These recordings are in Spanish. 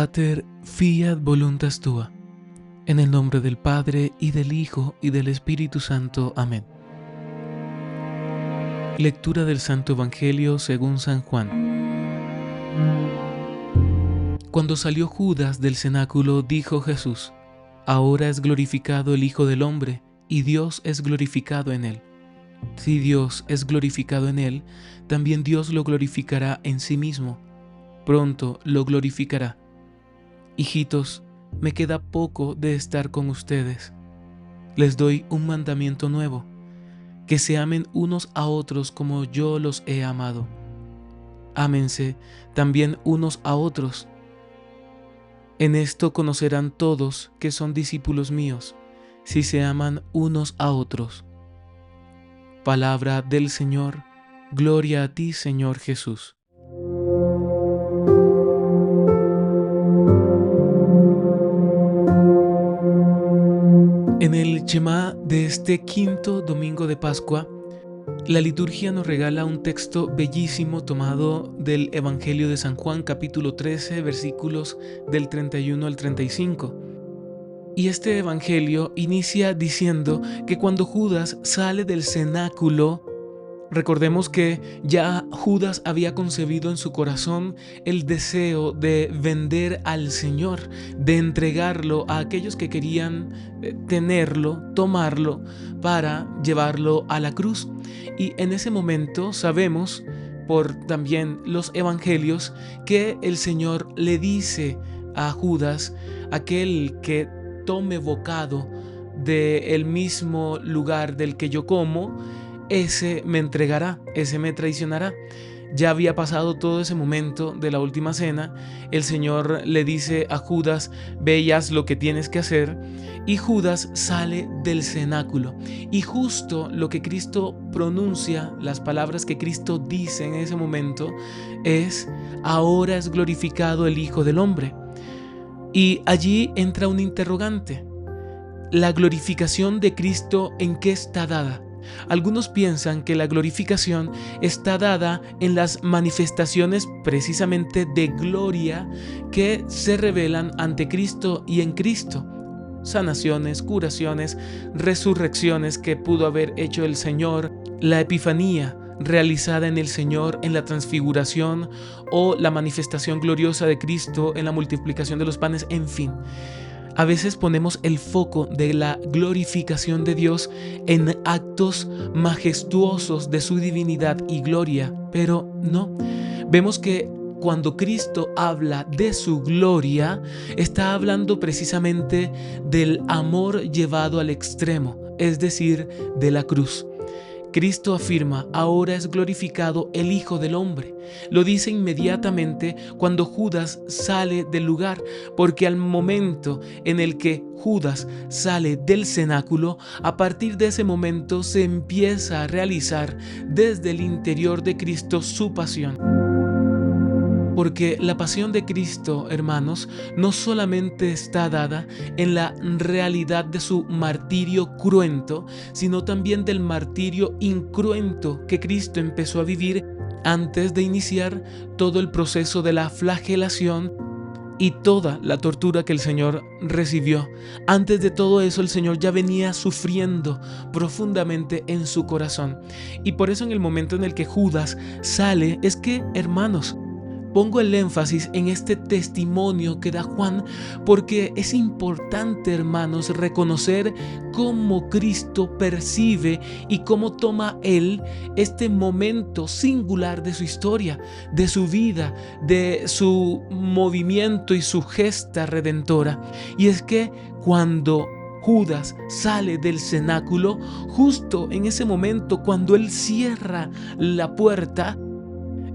Pater, fiat voluntas tua. En el nombre del Padre, y del Hijo, y del Espíritu Santo. Amén. Lectura del Santo Evangelio según San Juan. Cuando salió Judas del cenáculo, dijo Jesús: Ahora es glorificado el Hijo del Hombre, y Dios es glorificado en él. Si Dios es glorificado en él, también Dios lo glorificará en sí mismo. Pronto lo glorificará. Hijitos, me queda poco de estar con ustedes. Les doy un mandamiento nuevo: que se amen unos a otros como yo los he amado. Ámense también unos a otros. En esto conocerán todos que son discípulos míos, si se aman unos a otros. Palabra del Señor. Gloria a ti, Señor Jesús. En el Shema de este quinto domingo de Pascua, la liturgia nos regala un texto bellísimo tomado del Evangelio de San Juan, capítulo 13, versículos del 31 al 35. Y este Evangelio inicia diciendo que cuando Judas sale del cenáculo, recordemos que ya Judas había concebido en su corazón el deseo de vender al Señor, de entregarlo a aquellos que querían tenerlo, tomarlo para llevarlo a la cruz. Y en ese momento sabemos por también los evangelios que el Señor le dice a Judas: aquel que tome bocado del mismo lugar del que yo como, ese me entregará, ese me traicionará. Ya había pasado todo ese momento de la última cena. El Señor le dice a Judas: ve y haz lo que tienes que hacer. Y Judas sale del cenáculo. Y justo lo que Cristo pronuncia, las palabras que Cristo dice en ese momento es: ahora es glorificado el Hijo del Hombre. Y allí entra un interrogante. ¿La glorificación de Cristo en qué está dada? Algunos piensan que la glorificación está dada en las manifestaciones precisamente de gloria que se revelan ante Cristo y en Cristo. Sanaciones, curaciones, resurrecciones que pudo haber hecho el Señor, la epifanía realizada en el Señor en la transfiguración o la manifestación gloriosa de Cristo en la multiplicación de los panes, en fin. A veces ponemos el foco de la glorificación de Dios en actos majestuosos de su divinidad y gloria, pero no. Vemos que cuando Cristo habla de su gloria, está hablando precisamente del amor llevado al extremo, es decir, de la cruz. Cristo afirma: ahora es glorificado el Hijo del Hombre. Lo dice inmediatamente cuando Judas sale del lugar, porque al momento en el que Judas sale del cenáculo, a partir de ese momento se empieza a realizar desde el interior de Cristo su pasión. Porque la pasión de Cristo, hermanos, no solamente está dada en la realidad de su martirio cruento, sino también del martirio incruento que Cristo empezó a vivir antes de iniciar todo el proceso de la flagelación y toda la tortura que el Señor recibió. Antes de todo eso, el Señor ya venía sufriendo profundamente en su corazón. Y por eso en el momento en el que Judas sale, es que, hermanos, pongo el énfasis en este testimonio que da Juan, porque es importante, hermanos, reconocer cómo Cristo percibe y cómo toma Él este momento singular de su historia, de su vida, de su movimiento y su gesta redentora. Y es que cuando Judas sale del cenáculo, justo en ese momento, cuando él cierra la puerta,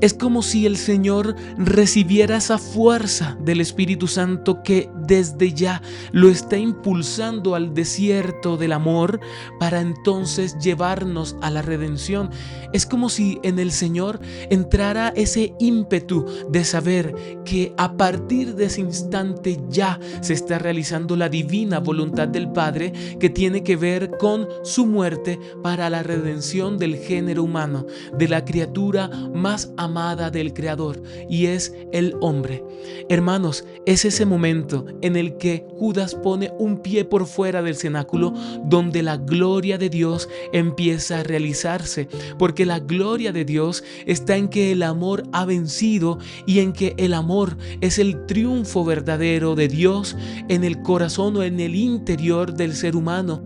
es como si el Señor recibiera esa fuerza del Espíritu Santo que desde ya lo está impulsando al desierto del amor para entonces llevarnos a la redención. Es como si en el Señor entrara ese ímpetu de saber que a partir de ese instante ya se está realizando la divina voluntad del Padre, que tiene que ver con su muerte para la redención del género humano, de la criatura más amada del Creador, y es el hombre. Hermanos, es ese momento en el que Judas pone un pie por fuera del cenáculo, donde la gloria de Dios empieza a realizarse, porque la gloria de Dios está en que el amor ha vencido y en que el amor es el triunfo verdadero de Dios en el corazón o en el interior del ser humano,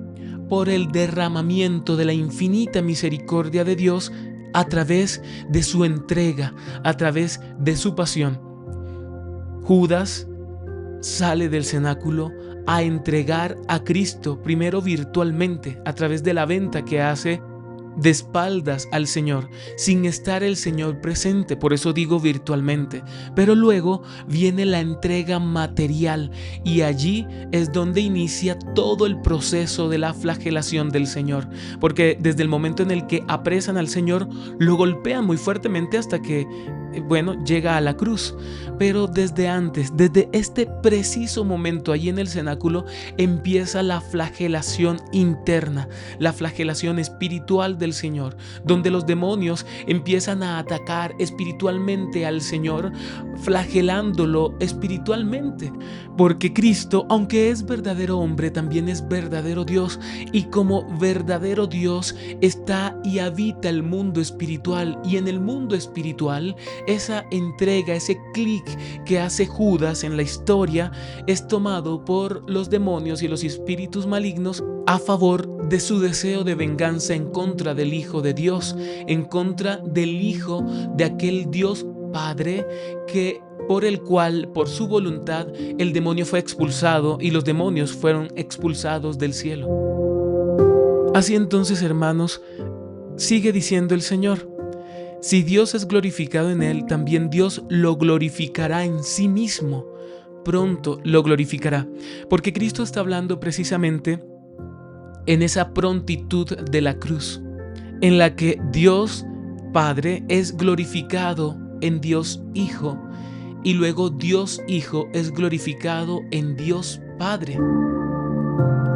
por el derramamiento de la infinita misericordia de Dios a través de su entrega, a través de su pasión. Judas sale del cenáculo a entregar a Cristo, primero virtualmente, a través de la venta que hace de espaldas al Señor, sin estar el Señor presente, por eso digo virtualmente. Pero luego viene la entrega material, y allí es donde inicia todo el proceso de la flagelación del Señor, porque desde el momento en el que apresan al Señor, lo golpean muy fuertemente hasta que llega a la cruz. Pero desde antes, desde este preciso momento allí en el cenáculo, empieza la flagelación interna, la flagelación espiritual del Señor, donde los demonios empiezan a atacar espiritualmente al Señor, flagelándolo espiritualmente, porque Cristo, aunque es verdadero hombre, también es verdadero Dios, y como verdadero Dios está y habita el mundo espiritual, y en el mundo espiritual esa entrega, ese clic que hace Judas en la historia es tomado por los demonios y los espíritus malignos a favor de su deseo de venganza en contra del Hijo de Dios, en contra del Hijo de aquel Dios Padre por el cual, por su voluntad, el demonio fue expulsado y los demonios fueron expulsados del cielo. Así entonces, hermanos, sigue diciendo el Señor: si Dios es glorificado en él, también Dios lo glorificará en sí mismo. Pronto lo glorificará. Porque Cristo está hablando precisamente en esa prontitud de la cruz, en la que Dios Padre es glorificado en Dios Hijo, y luego Dios Hijo es glorificado en Dios Padre.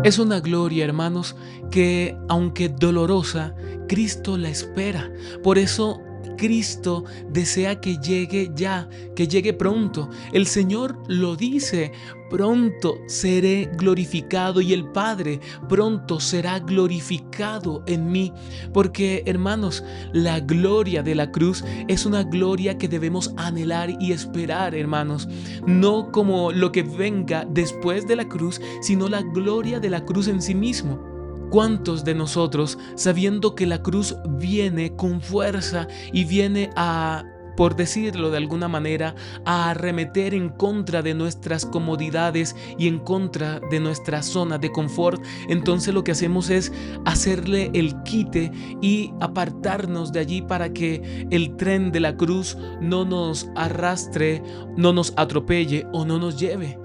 Es una gloria, hermanos, que aunque dolorosa, Cristo la espera. Por eso Cristo desea que llegue ya, que llegue pronto. El Señor lo dice: pronto seré glorificado y el Padre pronto será glorificado en mí. Porque, hermanos, la gloria de la cruz es una gloria que debemos anhelar y esperar, hermanos. No como lo que venga después de la cruz, sino la gloria de la cruz en sí mismo. ¿Cuántos de nosotros, sabiendo que la cruz viene con fuerza y viene a, por decirlo de alguna manera, a arremeter en contra de nuestras comodidades y en contra de nuestra zona de confort, entonces lo que hacemos es hacerle el quite y apartarnos de allí para que el tren de la cruz no nos arrastre, no nos atropelle o no nos lleve?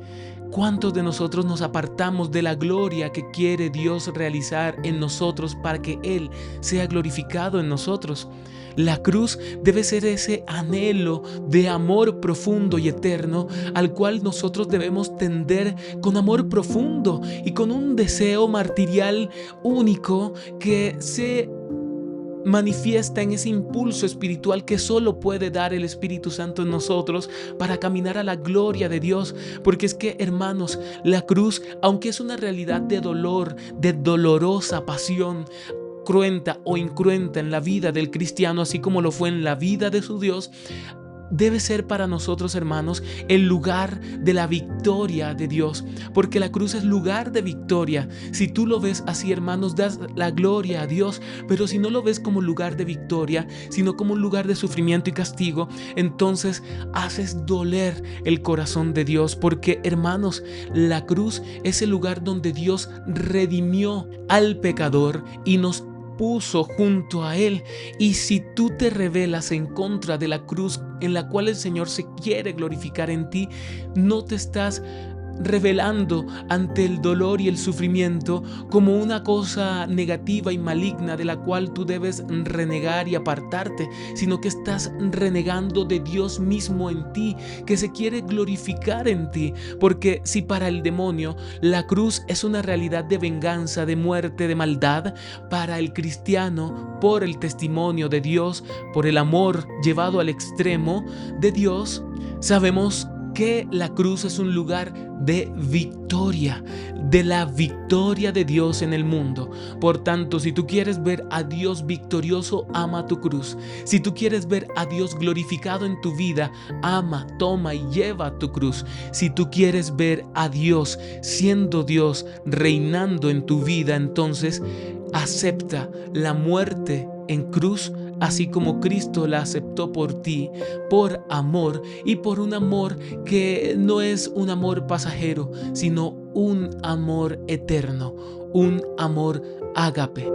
¿Cuántos de nosotros nos apartamos de la gloria que quiere Dios realizar en nosotros para que Él sea glorificado en nosotros? La cruz debe ser ese anhelo de amor profundo y eterno al cual nosotros debemos tender con amor profundo y con un deseo martirial único que se manifiesta en ese impulso espiritual que solo puede dar el Espíritu Santo en nosotros para caminar a la gloria de Dios. Porque es que, hermanos, la cruz, aunque es una realidad de dolor, de dolorosa pasión, cruenta o incruenta en la vida del cristiano, así como lo fue en la vida de su Dios, debe ser para nosotros, hermanos, el lugar de la victoria de Dios, porque la cruz es lugar de victoria. Si tú lo ves así, hermanos, das la gloria a Dios, pero si no lo ves como lugar de victoria, sino como un lugar de sufrimiento y castigo, entonces haces doler el corazón de Dios, porque, hermanos, la cruz es el lugar donde Dios redimió al pecador y nos puso junto a Él. Y si tú te rebelas en contra de la cruz en la cual el Señor se quiere glorificar en ti, no te estás revelando ante el dolor y el sufrimiento como una cosa negativa y maligna de la cual tú debes renegar y apartarte, sino que estás renegando de Dios mismo en ti, que se quiere glorificar en ti. Porque si para el demonio la cruz es una realidad de venganza, de muerte, de maldad, para el cristiano, por el testimonio de Dios, por el amor llevado al extremo de Dios, sabemos que la cruz es un lugar de victoria, de la victoria de Dios en el mundo. Por tanto, si tú quieres ver a Dios victorioso, ama tu cruz. Si tú quieres ver a Dios glorificado en tu vida, ama, toma y lleva tu cruz. Si tú quieres ver a Dios siendo Dios, reinando en tu vida, entonces acepta la muerte en cruz, así como Cristo la aceptó por ti, por amor, y por un amor que no es un amor pasajero, sino un amor eterno, un amor ágape.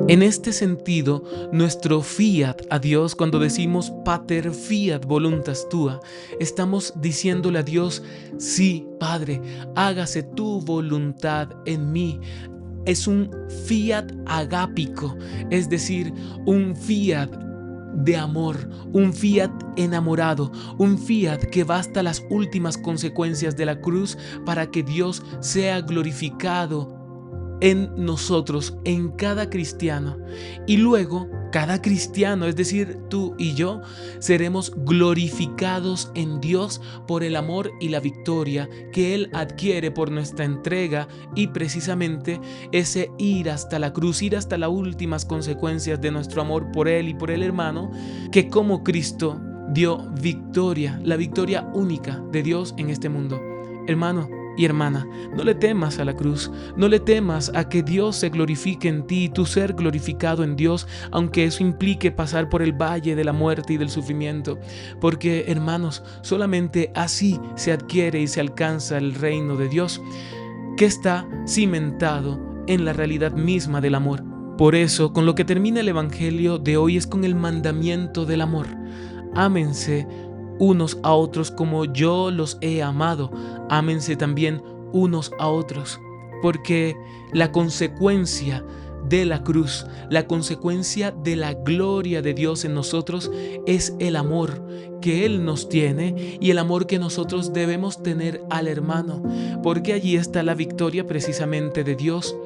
En este sentido, nuestro fiat a Dios, cuando decimos Pater fiat voluntas tua, estamos diciéndole a Dios: sí, Padre, hágase tu voluntad en mí. Es un fiat agápico, es decir, un fiat de amor, un fiat enamorado, un fiat que va hasta las últimas consecuencias de la cruz para que Dios sea glorificado en nosotros, en cada cristiano. Y luego, cada cristiano, es decir, tú y yo, seremos glorificados en Dios por el amor y la victoria que Él adquiere por nuestra entrega, y precisamente ese ir hasta la cruz, ir hasta las últimas consecuencias de nuestro amor por Él y por el hermano, que como Cristo dio victoria, la victoria única de Dios en este mundo. Hermano y hermana, no le temas a la cruz, no le temas a que Dios se glorifique en ti y tú ser glorificado en Dios, aunque eso implique pasar por el valle de la muerte y del sufrimiento, porque, hermanos, solamente así se adquiere y se alcanza el reino de Dios, que está cimentado en la realidad misma del amor. Por eso, con lo que termina el Evangelio de hoy es con el mandamiento del amor. Ámense unos a otros como yo los he amado. Ámense también unos a otros, porque la consecuencia de la cruz, la consecuencia de la gloria de Dios en nosotros es el amor que Él nos tiene y el amor que nosotros debemos tener al hermano, porque allí está la victoria precisamente de Dios.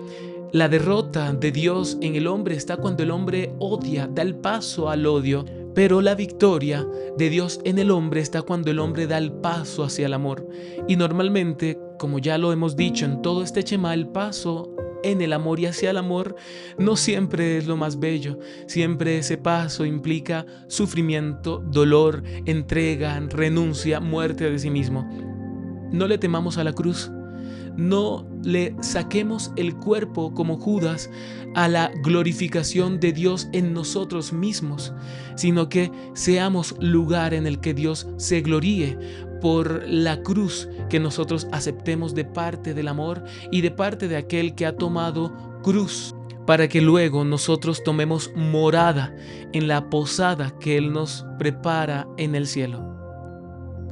La derrota de Dios en el hombre está cuando el hombre odia, da el paso al odio. Pero la victoria de Dios en el hombre está cuando el hombre da el paso hacia el amor. Y normalmente, como ya lo hemos dicho en todo este Shema, el paso en el amor y hacia el amor no siempre es lo más bello. Siempre ese paso implica sufrimiento, dolor, entrega, renuncia, muerte de sí mismo. No le temamos a la cruz. No le saquemos el cuerpo como Judas a la glorificación de Dios en nosotros mismos, sino que seamos lugar en el que Dios se gloríe por la cruz que nosotros aceptemos de parte del amor y de parte de aquel que ha tomado cruz, para que luego nosotros tomemos morada en la posada que Él nos prepara en el cielo.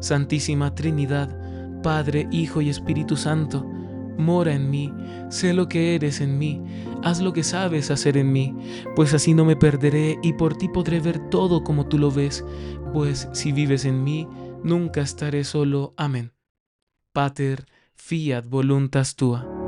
Santísima Trinidad, Padre, Hijo y Espíritu Santo, mora en mí, sé lo que eres en mí, haz lo que sabes hacer en mí, pues así no me perderé y por ti podré ver todo como tú lo ves, pues si vives en mí, nunca estaré solo. Amén. Pater fiat voluntas tua.